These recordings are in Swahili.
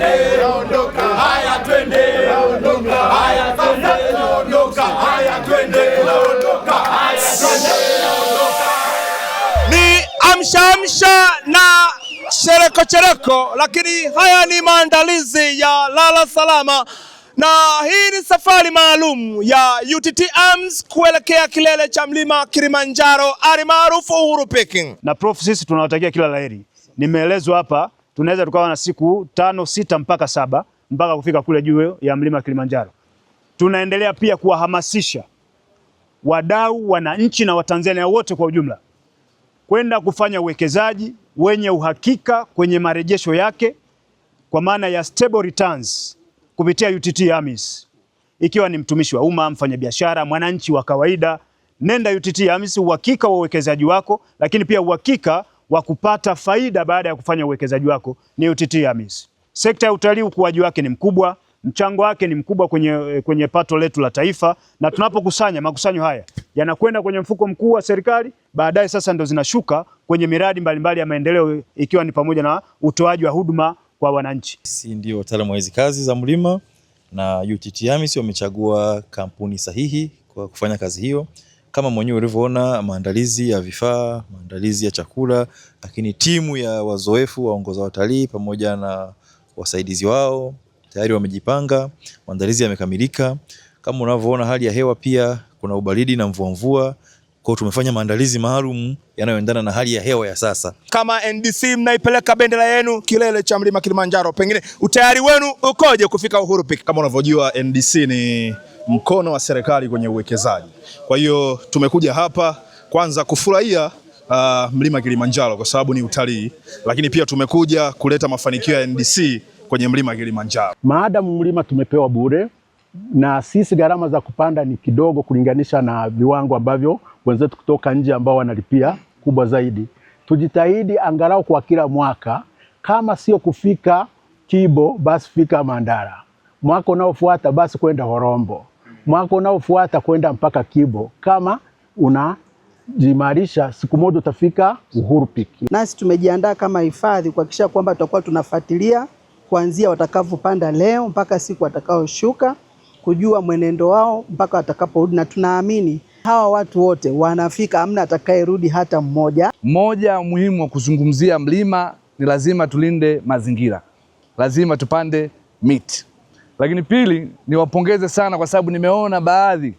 twende, naondoka, haya twende, naondoka, haya twende, naondoka, haya twende, naondoka, haya twende, naondoka. Ni amsha na chereko, lakini haya ni maandalizi ya lala salama, na hii ni safari maalum ya UTT AMS kuelekea kilele cha mlima Kilimanjaro maarufu Uhuru Peak. Na Prof, sisi tunawatakia kila laheri. Nimeelezwa hapa tunaweza tukawa na siku 5, 6 mpaka 7 mpaka kufika kule juu ya mlima Kilimanjaro. Tunaendelea pia kuwahamasisha wadau, wananchi na Watanzania wote kwa ujumla kwenda kufanya uwekezaji wenye uhakika kwenye marejesho yake, kwa maana ya stable returns kupitia UTT AMIS. Ikiwa ni mtumishi wa umma, mfanyabiashara, mwananchi wa kawaida, nenda UTT AMIS, uhakika wa uwekezaji wako, lakini pia uhakika wa kupata faida baada ya kufanya uwekezaji wako ni UTT AMIS. Sekta ya utalii ukuaji wake ni mkubwa, mchango wake ni mkubwa kwenye pato letu la taifa, na tunapokusanya makusanyo haya yanakwenda kwenye mfuko mkuu wa serikali, baadaye sasa ndo zinashuka kwenye miradi mbalimbali ya maendeleo, ikiwa ni pamoja na utoaji wa huduma kwa wananchi. Sisi ndio wataalamu wa hizi kazi za mlima, na UTT AMIS wamechagua kampuni sahihi kwa kufanya kazi hiyo. Kama mwenyewe ulivyoona, maandalizi ya vifaa, maandalizi ya chakula, lakini timu ya wazoefu waongoza watalii pamoja na wasaidizi wao tayari wamejipanga, maandalizi yamekamilika. Kama unavyoona hali ya hewa pia kuna ubaridi na mvua. Kwa tumefanya maandalizi maalum yanayoendana na hali ya hewa ya sasa. Kama NDC mnaipeleka bendera yenu kilele cha mlima Kilimanjaro, pengine utayari wenu ukoje kufika Uhuru Peak? Kama unavyojua NDC ni mkono wa serikali kwenye uwekezaji. Kwa hiyo tumekuja hapa kwanza kufurahia mlima Kilimanjaro kwa sababu ni utalii, lakini pia tumekuja kuleta mafanikio ya NDC kwenye mlima Kilimanjaro. Maadamu mlima tumepewa bure na sisi gharama za kupanda ni kidogo kulinganisha na viwango ambavyo wenzetu kutoka nje ambao wanalipia kubwa zaidi. Tujitahidi angalau kwa kila mwaka, kama sio kufika Kibo basi fika Mandara. Mwaka unaofuata basi kwenda Horombo. Mwaka unaofuata kwenda mpaka Kibo. Kama unajimarisha, siku moja utafika Uhuru Peak. Nasi tumejiandaa kama hifadhi kuhakikisha kwamba tutakuwa tunafuatilia kuanzia watakapopanda leo mpaka siku watakaoshuka, kujua mwenendo wao mpaka watakaporudi, na tunaamini hawa watu wote wanafika, hamna atakayerudi hata mmoja. Moja muhimu wa kuzungumzia mlima ni lazima tulinde mazingira, lazima tupande miti. Lakini pili, niwapongeze sana kwa sababu nimeona baadhi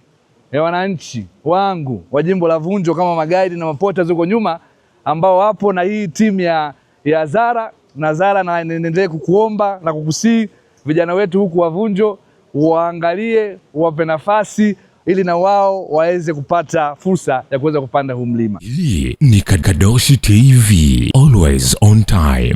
ya wananchi wangu wa jimbo la Vunjo kama magaidi na mapota zuko nyuma ambao wapo na hii timu ya Zara na Zara, na niendelee kukuomba na kukusii vijana wetu huku wa Vunjo waangalie, wape nafasi ili na wao waweze kupata fursa ya kuweza kupanda huu mlima. Hii ni Kadoshi TV, always on time.